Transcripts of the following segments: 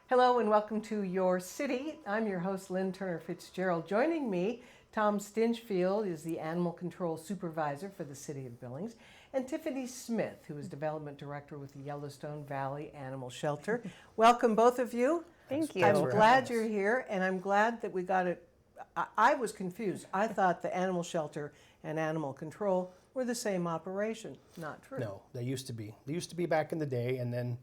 Hello and welcome to Your City. I'm your host, Lynne Turner Fitzgerald. Joining me, Tom Stinchfield is the Animal Control Supervisor for the City of Billings, and Tiffany Smith, who is Development Director with the Yellowstone Valley Animal Shelter. Welcome, both of you. Thank you. I'm glad you're here, and I'm glad that we got it. I was confused. I thought the animal shelter and animal control were the same operation. Not true. No, they used to be. They used to be back in the day, and then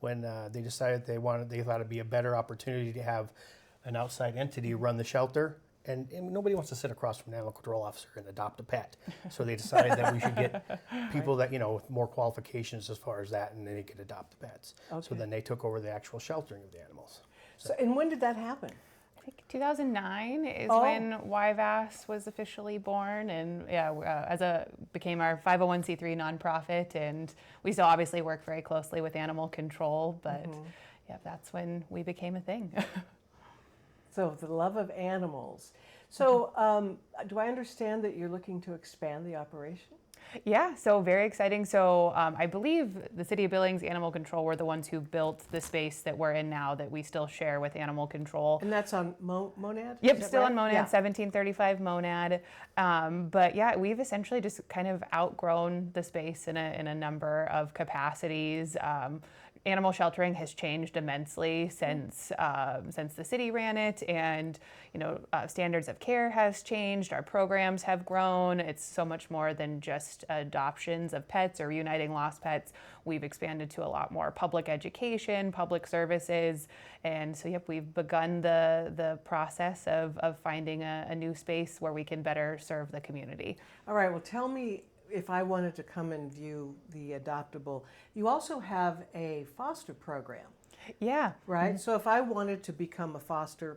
when they decided they thought it'd be a better opportunity to have an outside entity run the shelter, and nobody wants to sit across from an animal control officer and adopt a pet. So they decided that we should get people that, with more qualifications as far as that, and then they could adopt the pets. Okay. So then they took over the actual sheltering of the animals. So, and when did that happen? I think 2009 is when YVAS was officially born, and became our 501c3 nonprofit, and we still obviously work very closely with animal control, but that's when we became a thing. So the love of animals. So do I understand that you're looking to expand the operation? Yeah, so very exciting. So I believe the City of Billings Animal Control were the ones who built the space that we're in now that we still share with Animal Control. And that's on Monad? Yep, still right? On Monad, 1735 Monad. But yeah, we've essentially just kind of outgrown the space in a number of capacities. Animal sheltering has changed immensely since the city ran it, and standards of care has changed. Our programs have grown. It's so much more than just adoptions of pets or reuniting lost pets. We've expanded to a lot more public education, public services, and so we've begun the process of finding a new space where we can better serve the community. All right. Well, tell me, if I wanted to come and view the adoptable, you also have a foster program. Yeah. Right? Mm-hmm. So if I wanted to become a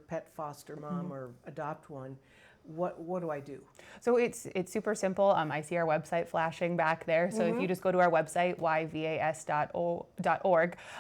pet foster mom or adopt one, what do I do? So it's super simple. I see our website flashing back there. So if you just go to our website, yvas.org,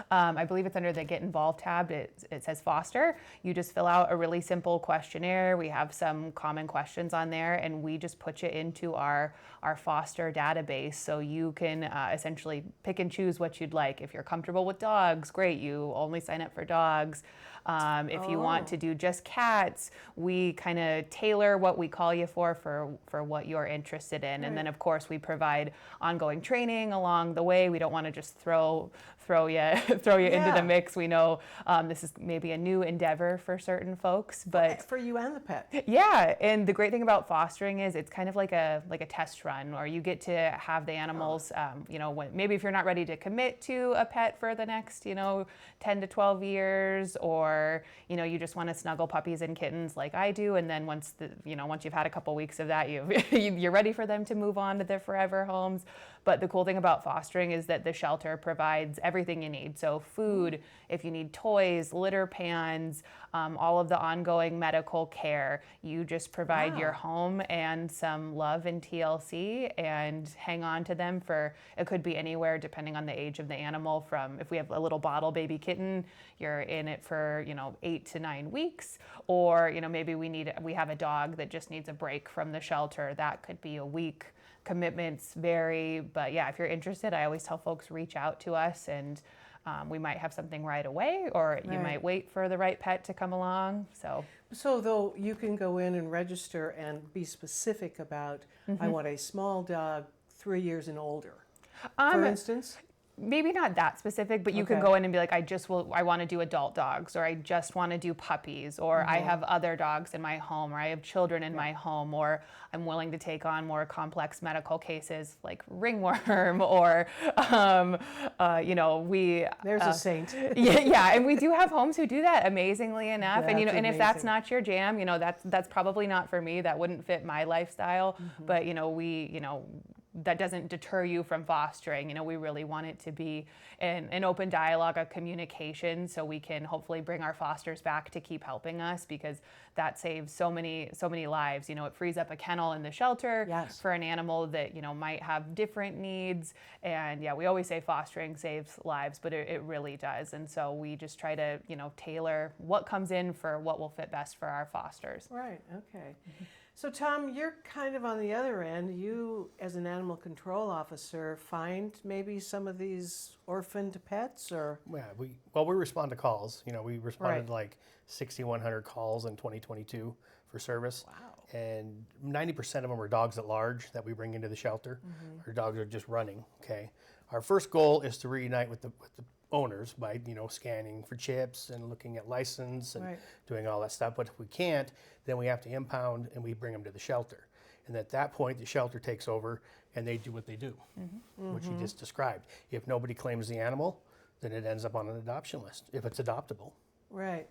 I believe it's under the Get Involved tab. It says foster. You just fill out a really simple questionnaire. We have some common questions on there, and we just put you into our foster database. So you can essentially pick and choose what you'd like. If you're comfortable with dogs, great. You only sign up for dogs. If you want to do just cats, we kind of tailor what we call you for what you're interested in. Right. And then of course we provide ongoing training along the way. We don't want to just throw you into the mix. We know this is maybe a new endeavor for certain folks, but for you and the pet. Yeah, and the great thing about fostering is it's kind of like a test run, or you get to have the animals. Maybe if you're not ready to commit to a pet for the next 10 to 12 years, or you just want to snuggle puppies and kittens like I do, and then once you've had a couple weeks of that, you're ready for them to move on to their forever homes. But the cool thing about fostering is that the shelter provides everything you need. So food, if you need toys, litter pans, all of the ongoing medical care, you just provide your home and some love and TLC and hang on to them for, it could be anywhere depending on the age of the animal. From if we have a little bottle baby kitten, you're in it for 8 to 9 weeks, or maybe we have a dog that just needs a break from the shelter. That could be a week. Commitments vary, but yeah, if you're interested, I always tell folks reach out to us, and we might have something right away, or you might wait for the right pet to come along. So though you can go in and register and be specific about, I want a small dog 3 years and older, for instance. Maybe not that specific, but you can go in and be like, I want to do adult dogs, or I just want to do puppies, or I have other dogs in my home, or I have children in my home, or I'm willing to take on more complex medical cases like ringworm, or, There's a saint. yeah, and we do have homes who do that amazingly enough. That's and if that's not your jam, that's probably not for me. That wouldn't fit my lifestyle. But, that doesn't deter you from fostering. We really want it to be an open dialogue, a communication, so we can hopefully bring our fosters back to keep helping us, because that saves so many lives. It frees up a kennel in the shelter for an animal that might have different needs. And we always say fostering saves lives, but it really does. And so we just try to tailor what comes in for what will fit best for our fosters. Right. Okay. So, Tom, you're kind of on the other end. You, as an animal control officer, find maybe some of these orphaned pets, or Yeah, we respond to calls. You know, we responded Right. to like 6,100 calls in 2022 for service. wow. And 90% of them are dogs at large that we bring into the shelter. Our dogs are just running. Okay, our first goal is to reunite with the owners by scanning for chips and looking at license and Right. doing all that stuff. But if we can't, then we have to impound and we bring them to the shelter. And at that point, the shelter takes over and they do what they do, which you just described. If nobody claims the animal, then it ends up on an adoption list if it's adoptable. Right.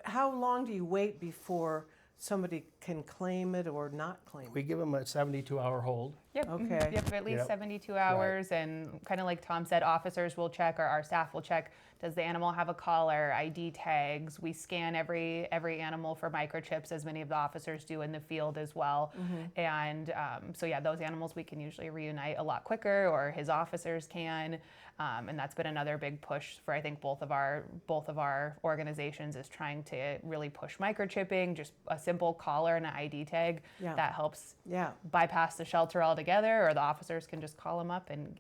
How long do you wait before somebody can claim it or not claim We it? give them a 72-hour hold. Yep. Okay. Yep. At least Yep. 72 hours, and kind of like Tom said, officers will check, or our staff will check. Does the animal have a collar, ID tags? We scan every animal for microchips, as many of the officers do in the field as well. And so yeah, those animals we can usually reunite a lot quicker, or his officers can. And that's been another big push for, I think, both of our organizations, is trying to really push microchipping. Just a simple collar and an ID tag Yeah. that helps Yeah. bypass the shelter altogether, or the officers can just call them up and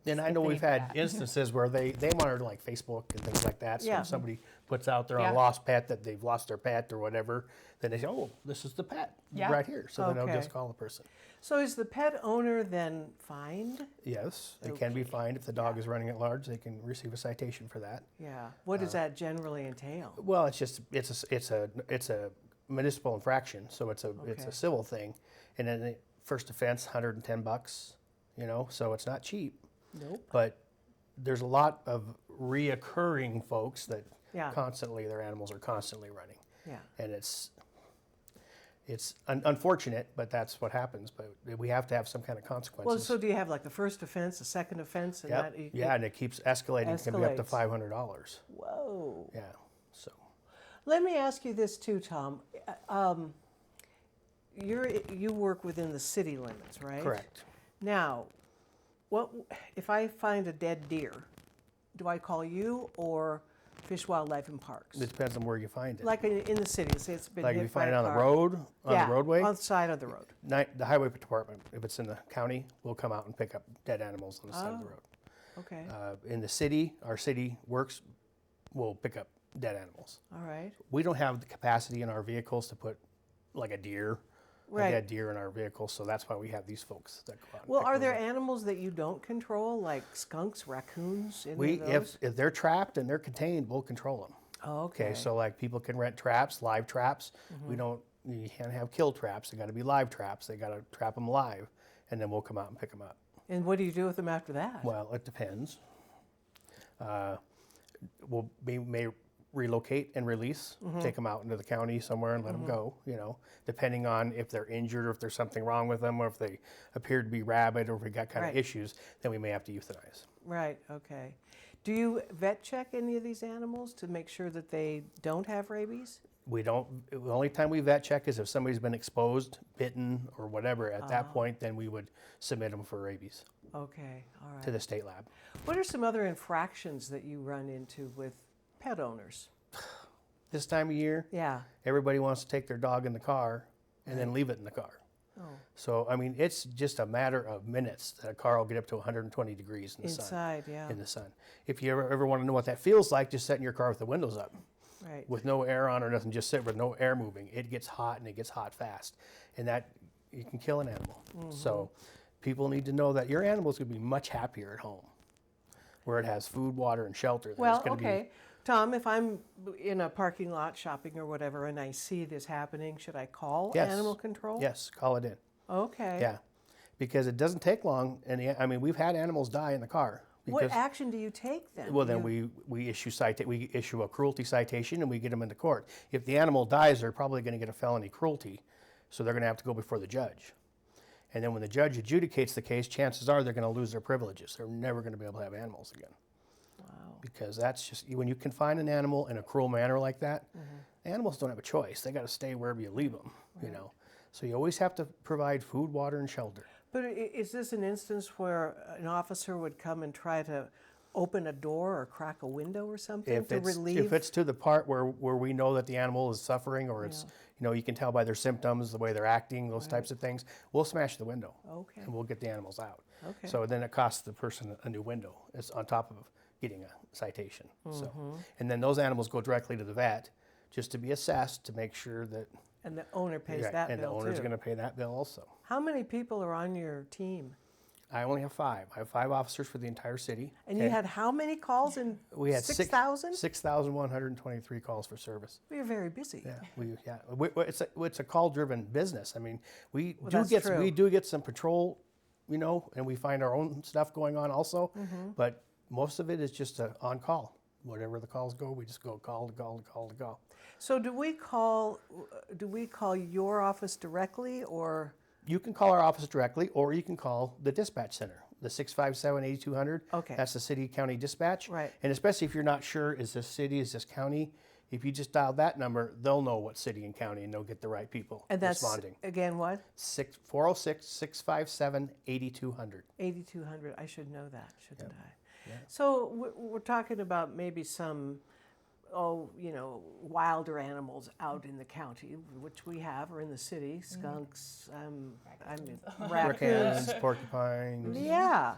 And I if know they we've need had that. instances where they monitor like Facebook and things like that. So Yeah. if somebody puts out there Yeah. a lost pet, that they've lost their pet or whatever, then they say, oh, this is the pet Yeah. right here. So then they'll Okay. just call the person. So is the pet owner then fined? Yes, they can be Okay. fined. If the dog is running at large, they can receive a citation for that. Yeah. What does that generally entail? Well, it's a municipal infraction, so it's Okay. a civil thing, and then the first offense, $110, so it's not cheap. Nope. But there's a lot of reoccurring folks that Yeah. their animals are constantly running, Yeah. and it's unfortunate, but that's what happens. But we have to have some kind of consequences. Well, so do you have like the first offense, the second offense, and Yep. that? You Yeah, and it keeps escalating. It can be up to Escalates. $500. Whoa. Yeah, so. Let me ask you this too, Tom. You work within the city limits, right? Correct. Now, what if I find a dead deer? Do I call you or Fish, Wildlife, and Parks? It depends on where you find it. Like in the city, say it's been Like hit if you by find it a on the car. road, on Yeah, the roadway, on the side of the road. the highway department, if it's in the county, will come out and pick up dead animals on the side of the Oh. road. Okay. In the city, our city works will pick up dead animals. All right. We don't have the capacity in our vehicles to put like a deer, Right. a dead deer in our vehicles, so that's why we have these folks that go out. And Well, pick are those there up. animals that you don't control, like skunks, raccoons, any We of those? if they're trapped and they're contained, we'll control them. Oh, okay. Okay, so like people can rent traps, live traps. Mm-hmm. We don't. You can't have kill traps. They got to be live traps. They got to trap them live, and then we'll come out and pick them up. And what do you do with them after that? Well, it depends. We may relocate and release, Mm-hmm. take them out into the county somewhere and let them go. Depending on if they're injured or if there's something wrong with them, or if they appear to be rabid, or if we got kind Right. of issues, then we may have to euthanize. Right, okay. Do you vet check any of these animals to make sure that they don't have rabies? We don't. The only time we vet check is if somebody's been exposed, bitten, or whatever. At that point, then we would submit them for rabies Okay, all right. to the state lab. What are some other infractions that you run into with pet owners? This time of year, Yeah. everybody wants to take their dog in the car and then leave it in the car. Oh, So, I mean, it's just a matter of minutes that a car will get up to 120 degrees in the inside, yeah. sun. In the sun. If you ever want to know what that feels like, just sit in your car with the windows up, Right. with no air on or nothing. Just sit with no air moving. It gets hot, and it gets hot fast, and that you can kill an animal. So, people need to know that your animal is going to be much happier at home, where it has food, water, and shelter. than Well, it's going to okay. Tom, if I'm in a parking lot shopping or whatever and I see this happening, should I call Yes. animal control? Yes, call it in. Okay. Yeah, because it doesn't take long, and I mean, we've had animals die in the car. What Because, action do you take then? well, then we issue a cruelty citation and we get them into court. If the animal dies, they're probably going to get a felony cruelty, so they're going to have to go before the judge. And then when the judge adjudicates the case, chances are they're going to lose their privileges. They're never going to be able to have animals again. Wow. Because that's just when you confine an animal in a cruel manner like that, animals don't have a choice. They got to stay wherever you leave them. So you always have to provide food, water, and shelter. But is this an instance where an officer would come and try to open a door or crack a window or something If to it's, relieve? if it's to the part where we know that the animal is suffering, or it's, you can tell by their symptoms, the way they're acting, those types of things, we'll smash the window. Okay. And we'll get the animals out. Okay. So then it costs the person a new window. It's on top of getting a citation. So, and then those animals go directly to the vet just to be assessed to make sure that. And the owner pays Right, that and bill the owner's too. going to pay that bill also. How many people are on your team? I only have 5. I have 5 officers for the entire city. And you had how many calls in We had 6,000? 6,123 calls for service. You're very busy. It's a call-driven business. I mean, we that's true. do get some patrol, and we find our own stuff going on also. But most of it is just on call. Whatever the calls go, we just go call to call to call to call. So do we call your office directly, or? You can call our office directly, or you can call the dispatch center, the 657-8200. Okay. That's the city county dispatch. Right. And especially if you're not sure, is this city, is this county? If you just dial that number, they'll know what city and county, and they'll get the right people And that's responding. again what? 406-657-8200. 8,200. I should know that, shouldn't I? Yeah. So we're talking about maybe some, wilder animals out in the county, which we have, or in the city, skunks, raccoons. Raccoons, porcupines. Yeah.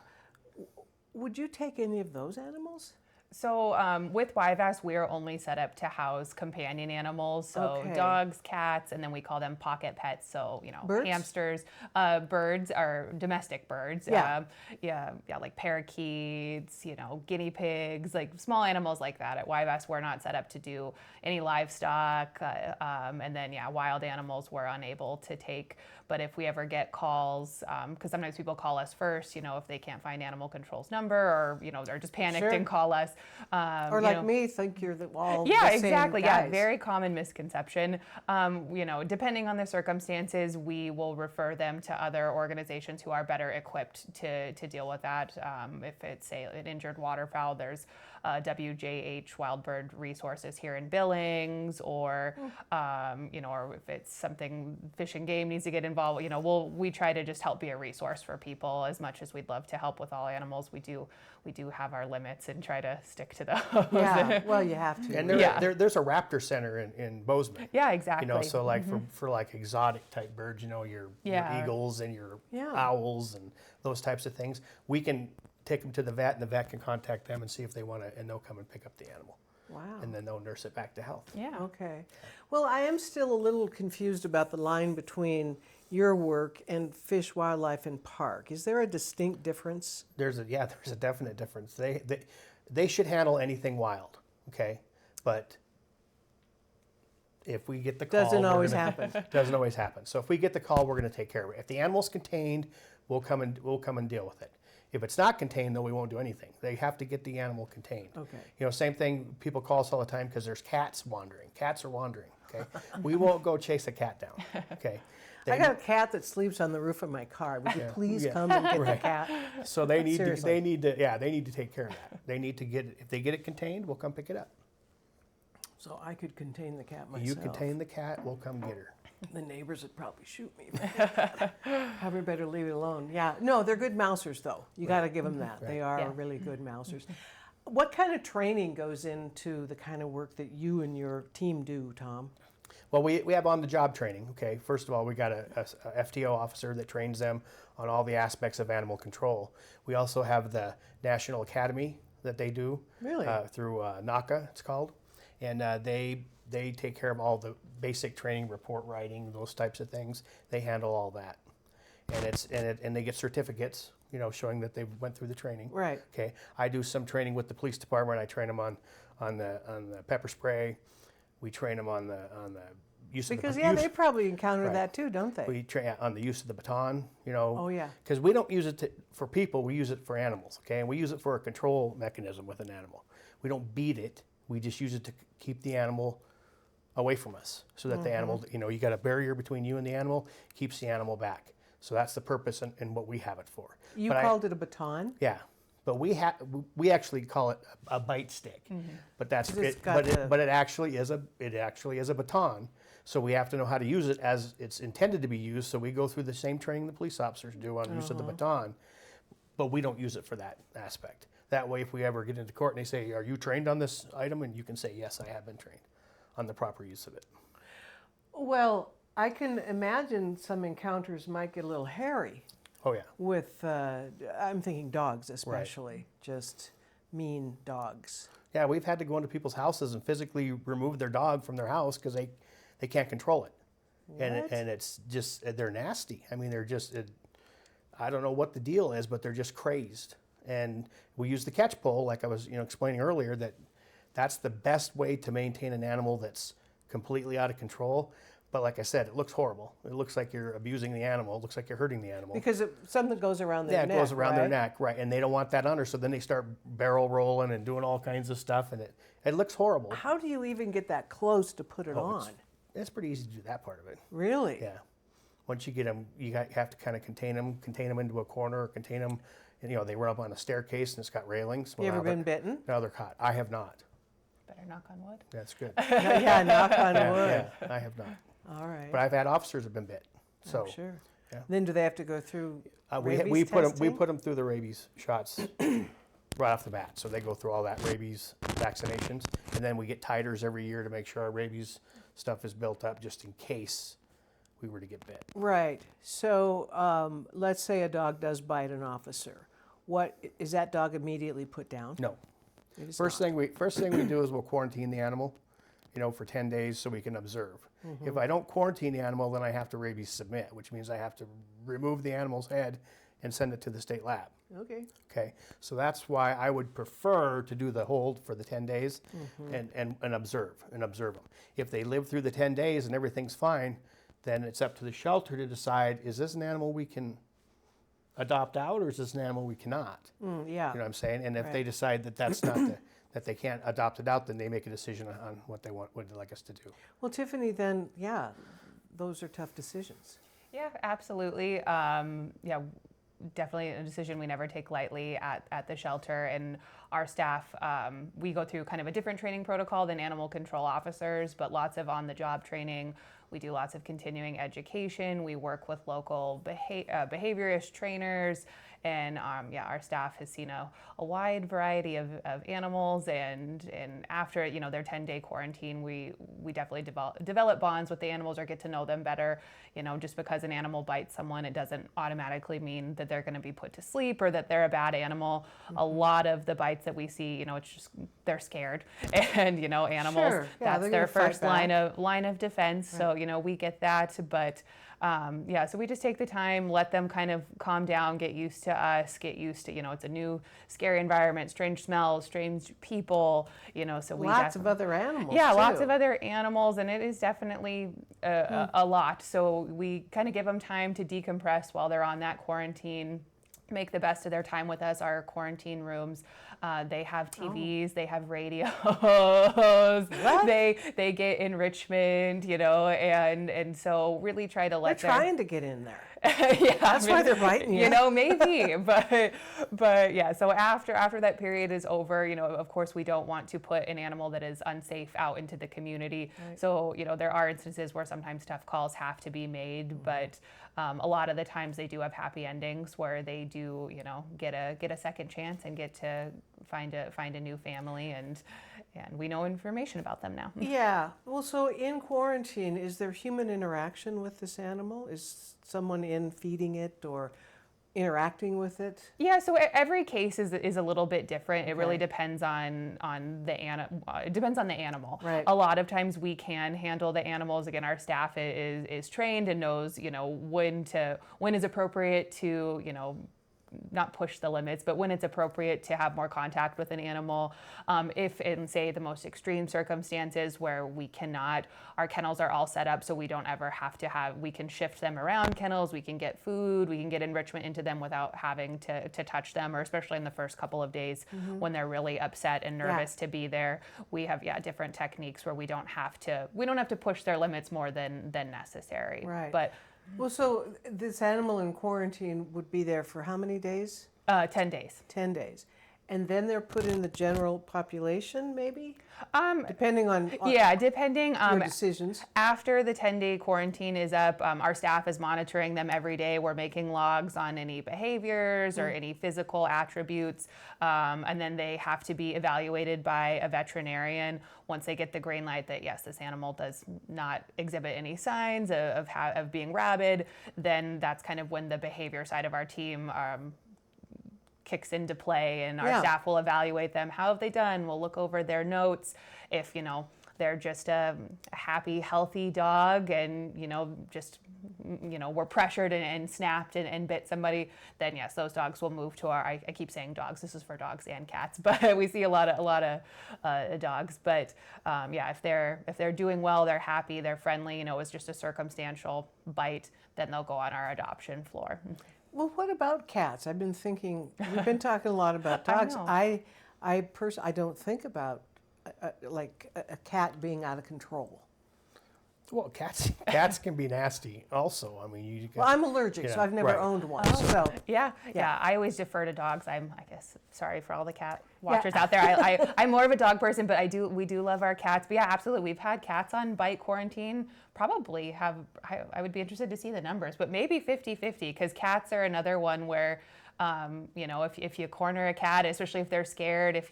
Would you take any of those animals? So with YVAS, we're only set up to house companion animals, so Okay. dogs, cats, and then we call them pocket pets. So Birds? hamsters, birds are domestic birds. Yeah. Like parakeets, guinea pigs, like small animals like that. At YVAS, we're not set up to do any livestock, and then wild animals we're unable to take. But if we ever get calls, because sometimes people call us first, if they can't find animal control's number, or they're just panicked Sure. and call us. Or like me, think you're all Yeah, the same exactly. guys. Yeah, very common misconception. Depending on the circumstances, we will refer them to other organizations who are better equipped to deal with that. If it's, say, an injured waterfowl, there's WJH Wild Bird Resources here in Billings, or or if it's something Fish and Game needs to get involved. We try to just help be a resource for people as much as we'd love to help with all animals. We do have our limits and try to stick to those. Yeah, well, you have to. And there's a raptor center in Bozeman. Yeah, exactly. So like for like exotic type birds, your eagles and your owls and those types of things, we can take them to the vet, and the vet can contact them and see if they want to, and they'll come and pick up the animal. Wow. And then they'll nurse it back to health. Yeah. Okay. Well, I am still a little confused about the line between your work and Fish, Wildlife, and Park. Is there a distinct difference? There's a definite difference. They should handle anything wild, okay? But if we get the call, Doesn't always happen. Doesn't always happen. So if we get the call, we're going to take care of it. If the animal's contained, we'll come and deal with it. If it's not contained, then we won't do anything. They have to get the animal contained. Okay. Same thing. People call us all the time because there's cats wandering. Cats are wandering. Okay. We won't go chase a cat down. Okay. I got a cat that sleeps on the roof of my car. Would you please come and get the cat? So they need Seriously. to take care of that. They need to get it. If they get it contained, we'll come pick it up. So I could contain the cat myself. You contain the cat, we'll come get her. The neighbors would probably shoot me. Probably better leave it alone. Yeah. No, they're good mousers, though. You got to give them that. They are really good mousers. What kind of training goes into the kind of work that you and your team do, Tom? Well, we have on-the-job training, okay? First of all, we got a FTO officer that trains them on all the aspects of animal control. We also have the National Academy that they do. Really? Through NACA, it's called. And they take care of all the basic training, report writing, those types of things. They handle all that. And they get certificates, showing that they went through the training. Right. Okay. I do some training with the police department. I train them on the pepper spray. We train them on the use Because, of the they probably encounter Right. that too, don't they? We train on the use of the baton, Oh, yeah. because we don't use it for people, we use it for animals, okay? And we use it for a control mechanism with an animal. We don't beat it, we just use it to keep the animal away from us, so that the animal, you got a barrier between you and the animal, keeps the animal back. So that's the purpose and what we have it for. You But called it a baton? Yeah, but we actually call it a bite stick, but that's It's it. got But it actually is a baton. So we have to know how to use it as it's intended to be used. So we go through the same training the police officers do on use of the baton, but we don't use it for that aspect. That way, if we ever get into court and they say, "Are you trained on this item?" and you can say, "Yes, I have been trained on the proper use of it." Well, I can imagine some encounters might get a little hairy Oh yeah. with, I'm thinking dogs especially, just mean dogs. Yeah, we've had to go into people's houses and physically remove their dog from their house because they can't control it. And it's just, they're nasty. I mean, they're just, I don't know what the deal is, but they're just crazed. And we use the catch pole, like I was explaining earlier, that's the best way to maintain an animal that's completely out of control. But like I said, it looks horrible. It looks like you're abusing the animal. It looks like you're hurting the animal. Because something goes around their neck, Yeah, it goes around their right? neck, right. And they don't want that under, so then they start barrel rolling and doing all kinds of stuff, and it looks horrible. How do you even get that close to put it Oh, on? It's pretty easy to do that part of it. Really? Yeah. Once you get them, you have to kind of contain them into a corner, or contain them. And, they run up on a staircase and it's got railings. You ever been bitten? No, they're caught. I have not. Better knock on wood. That's good. Yeah, knock on wood. Yeah, I have not. All right. But I've had officers have been bit. So I'm sure. yeah. Then do they have to go through we rabies put testing? them through the rabies shots right off the bat. So they go through all that rabies vaccinations, and then we get titers every year to make sure our rabies stuff is built up just in case we were to get bit. Right. So let's say a dog does bite an officer. What is that dog immediately put down? No. It is First not. thing we do is we'll quarantine the animal, for 10 days so we can observe. If I don't quarantine the animal, then I have to rabies submit, which means I have to remove the animal's head and send it to the state lab. Okay. Okay, so that's why I would prefer to do the hold for the 10 days and observe them. If they live through the 10 days and everything's fine, then it's up to the shelter to decide, is this an animal we can adopt out, or is this an animal we cannot? Yeah. You know what I'm saying? And if Right. they decide that that's not that they can't adopt it out, then they make a decision on what they'd like us to do. Well, Tiffany, then, yeah, those are tough decisions. Yeah, absolutely. Yeah, definitely a decision we never take lightly at the shelter. And our staff, we go through kind of a different training protocol than animal control officers, but lots of on-the-job training. We do lots of continuing education. We work with local behaviorist trainers. And our staff has seen a wide variety of animals, and after their 10-day quarantine, we definitely develop bonds with the animals or get to know them better. Just because an animal bites someone, it doesn't automatically mean that they're going to be put to sleep or that they're a bad animal. A lot of the bites that we see, it's just they're scared, and animals, Sure. Yeah, that's they're their gonna fight first back. line of defense. Right. So we get that, but. So we just take the time, let them kind of calm down, get used to us, get used to, it's a new, scary environment, strange smells, strange people, so we Lots of other animals. yeah, too. lots of other animals, and it is definitely a lot. So we kind of give them time to decompress while they're on that quarantine, make the best of their time with us. Our quarantine rooms, they have TVs, they have radios, they get enrichment, and so really try to They're let them. trying to get in there. Yeah, That's why they're biting you. Maybe, but yeah. So after that period is over, of course we don't want to put an animal that is unsafe out into the community. Right. So there are instances where sometimes tough calls have to be made, but a lot of the times they do have happy endings where they do, get a second chance and get to find a new family, and we know information about them now. Yeah. Well, so in quarantine, is there human interaction with this animal? Is someone in feeding it or interacting with it? Yeah, so every case is a little bit different. It really Okay. depends on the it depends on the animal. Right. A lot of times we can handle the animals. Again, our staff is trained and knows when is appropriate to not push the limits, but when it's appropriate to have more contact with an animal. If in, say, the most extreme circumstances where we cannot, our kennels are all set up so we don't ever have to we can shift them around kennels, we can get food, we can get enrichment into them without having to touch them, or especially in the first couple of days when they're really upset and nervous to be there. We have, different techniques where we don't have to push their limits more than necessary. Right. But Well, so this animal in quarantine would be there for how many days? 10 days. 10 days. And then they're put in the general population, maybe? Depending on Yeah, depending. your decisions. After the 10-day quarantine is up, our staff is monitoring them every day. We're making logs on any behaviors or any physical attributes, and then they have to be evaluated by a veterinarian once they get the green light that yes, this animal does not exhibit any signs of being rabid. Then that's kind of when the behavior side of our team kicks into play, and our staff will evaluate them. How have they done? We'll look over their notes. If they're just a happy, healthy dog, and just were pressured and snapped and bit somebody, then yes, those dogs will move to our. I keep saying dogs. This is for dogs and cats, but we see a lot of dogs. But if they're doing well, they're happy, they're friendly. It's just a circumstantial bite, then they'll go on our adoption floor. Well, what about cats? I've been thinking, we've been talking a lot about dogs. I personally, I don't think about a cat being out of control. Well, cats can be nasty also. I mean, Well, I'm allergic, so I've never owned one. So Yeah. I always defer to dogs. I guess, sorry for all the cat watchers out there. I'm more of a dog person, but we do love our cats. But yeah, absolutely. We've had cats on bite quarantine. Probably I would be interested to see the numbers, but maybe 50-50, because cats are another one where, if you corner a cat, especially if they're scared,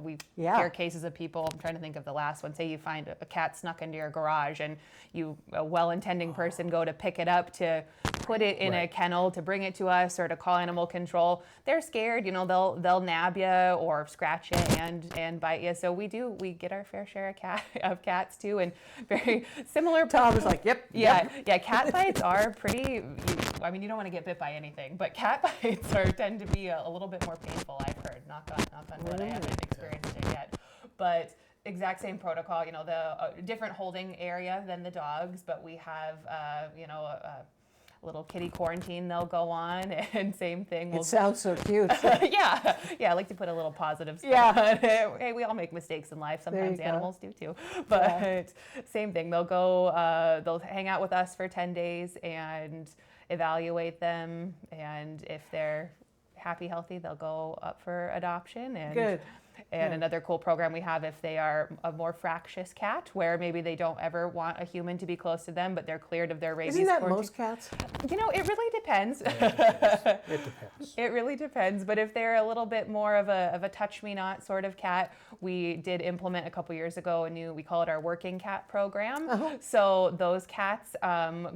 we hear cases of people, I'm trying to think of the last one, say you find a cat snuck into your garage and a well-intending person go to pick it up to put it in a kennel to bring it to us or to call animal control. They're scared, they'll nab you or scratch you and bite you. So we get our fair share of cats too, and very similar. Tom was like, yep. Yeah, cat bites are pretty, you don't want to get bit by anything, but cat bites tend to be a little bit more painful, I've heard. Knock on wood, I haven't experienced it yet. But exact same protocol, the different holding area than the dogs, but we have, a little kitty quarantine they'll go on, and same thing. It sounds so cute. Yeah, I like to put a little positive spin on it. Hey, we all make mistakes in life. Sometimes animals do too. But same thing. They'll hang out with us for 10 days and evaluate them, and if they're happy, healthy, they'll go up for adoption. And Good. And another cool program we have, if they are a more fractious cat, where maybe they don't ever want a human to be close to them, but they're cleared of their rabies. Isn't that quarantine. most cats? It really depends. It depends. It really depends. But if they're a little bit more of a touch-me-not sort of cat, we did implement a couple years ago we call it our working cat program. So those cats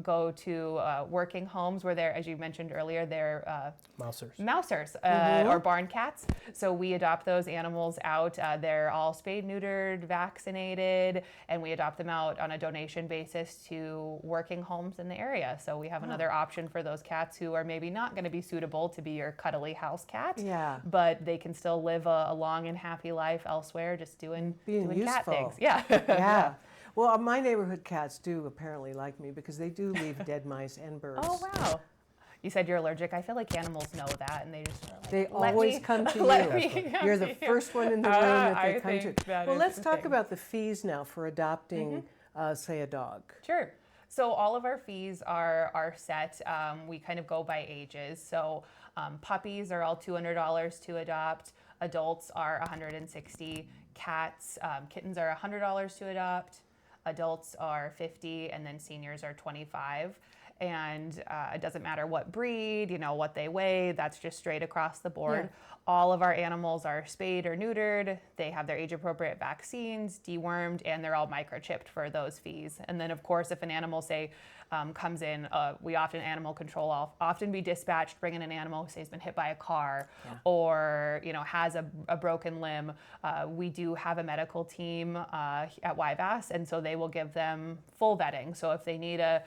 go to working homes where they're, as you mentioned earlier, they're mousers or barn cats. So we adopt those animals out. They're all spayed, neutered, vaccinated, and we adopt them out on a donation basis to working homes in the area. So we have another option for those cats who are maybe not going to be suitable to be your cuddly house cat, but they can still live a long and happy life elsewhere, just doing cat things. Yeah. Well, my neighborhood cats do apparently like me because they do leave dead mice and birds. Oh, wow. You said you're allergic. I feel like animals know that, and they just are like, they always come to you. You're the first one in the room that they come to. Well, let's talk about the fees now for adopting, say, a dog. Sure. So all of our fees are set. We kind of go by ages. So puppies are all $200 to adopt. Adults are $160. Cats, kittens are $100 to adopt. Adults are $50, and then seniors are $25. And it doesn't matter what breed, what they weigh, that's just straight across the board. All of our animals are spayed or neutered. They have their age-appropriate vaccines, dewormed, and they're all microchipped for those fees. And then, of course, if an animal, say, comes in, we animal control often be dispatched, bring in an animal who say has been hit by a car or, has a broken limb. We do have a medical team at YVAS, and so they will give them full vetting. So if they need a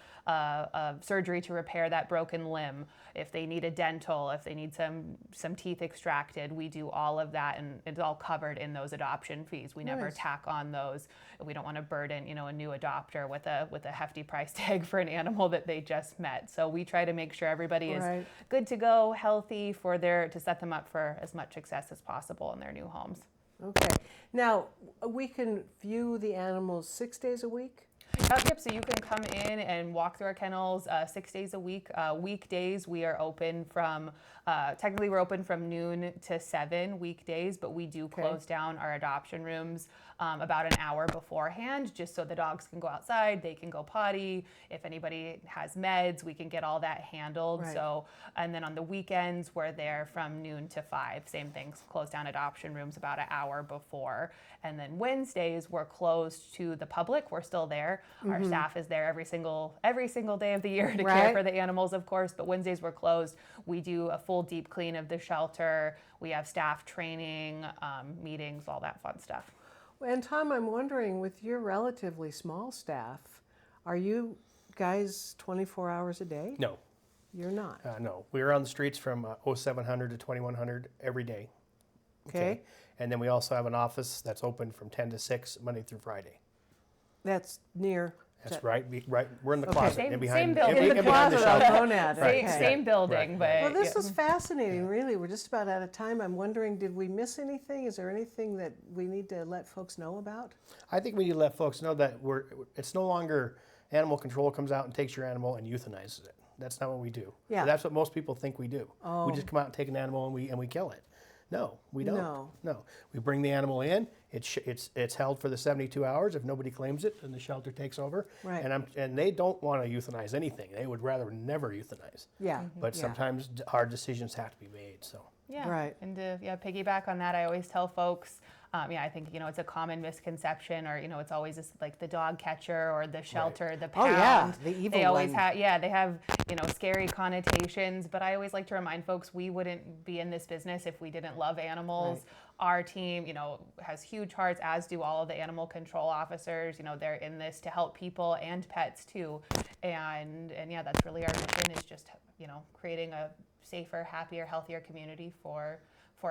surgery to repair that broken limb, if they need a dental, if they need some teeth extracted, we do all of that, and it's all covered in those adoption fees. We never tack on those. We don't want to burden, a new adopter with a hefty price tag for an animal that they just met. So we try to make sure everybody is good to go, healthy to set them up for as much success as possible in their new homes. Okay. Now, we can view the animals 6 days a week? Yep, so you can come in and walk through our kennels 6 days a week. Weekdays, we are open from, technically we're open from noon to 7 weekdays, but we do close down our adoption rooms about an hour beforehand, just so the dogs can go outside, they can go potty. If anybody has meds, we can get all that handled. Right. So, and then on the weekends, we're there from noon to 5. Same things, close down adoption rooms about an hour before. And then Wednesdays, we're closed to the public. We're still there. Our staff is there every single day of the year to care for the animals, of course. But Wednesdays we're closed. We do a full deep clean of the shelter. We have staff training, meetings, all that fun stuff. And Tom, I'm wondering, with your relatively small staff, are you guys 24 hours a day? No, You're not. no. We're on the streets from 0700 to 2100 every day. Okay. And then we also have an office that's open from 10 to 6 Monday through Friday. That's near. That's right. We're in the Okay. closet Same- and behind, same building. and In the behind closet shelter. I'll phone at. Same, Okay. same building, Right. but Well, this yeah. was fascinating, really. We're just about out of time. I'm wondering, did we miss anything? Is there anything that we need to let folks know about? I think we need to let folks know that it's no longer animal control comes out and takes your animal and euthanizes it. That's not what we do. Yeah. That's what most people think we do. Oh. We just come out and take an animal and we kill it. No, we don't. No. We bring the animal in. It's held for the 72 hours. If nobody claims it, then the shelter takes over. Right. And they don't want to euthanize anything. They would rather never euthanize. Yeah. But Yeah. sometimes hard decisions have to be made. So. Yeah. Right. And to piggyback on that, I always tell folks, I think, it's a common misconception, or, it's always this, like the dog catcher or the shelter, the Oh, pound. yeah, the evil They always one. have, they have, scary connotations. But I always like to remind folks, we wouldn't be in this business if we didn't love animals. Right. Our team, has huge hearts, as do all of the animal control officers. They're in this to help people and pets too. And yeah, that's really our mission, is just, creating a safer, happier, healthier community for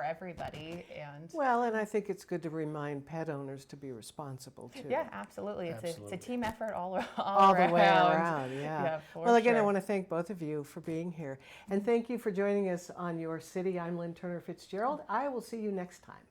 everybody. And Well, and I think it's good to remind pet owners to be responsible too. yeah, absolutely. It's a team effort all All around. the way around, yeah. Yeah, for Well, again, I sure. want to thank both of you for being here. And thank you for joining us on Your City. I'm Lynne Turner Fitzgerald. I will see you next time.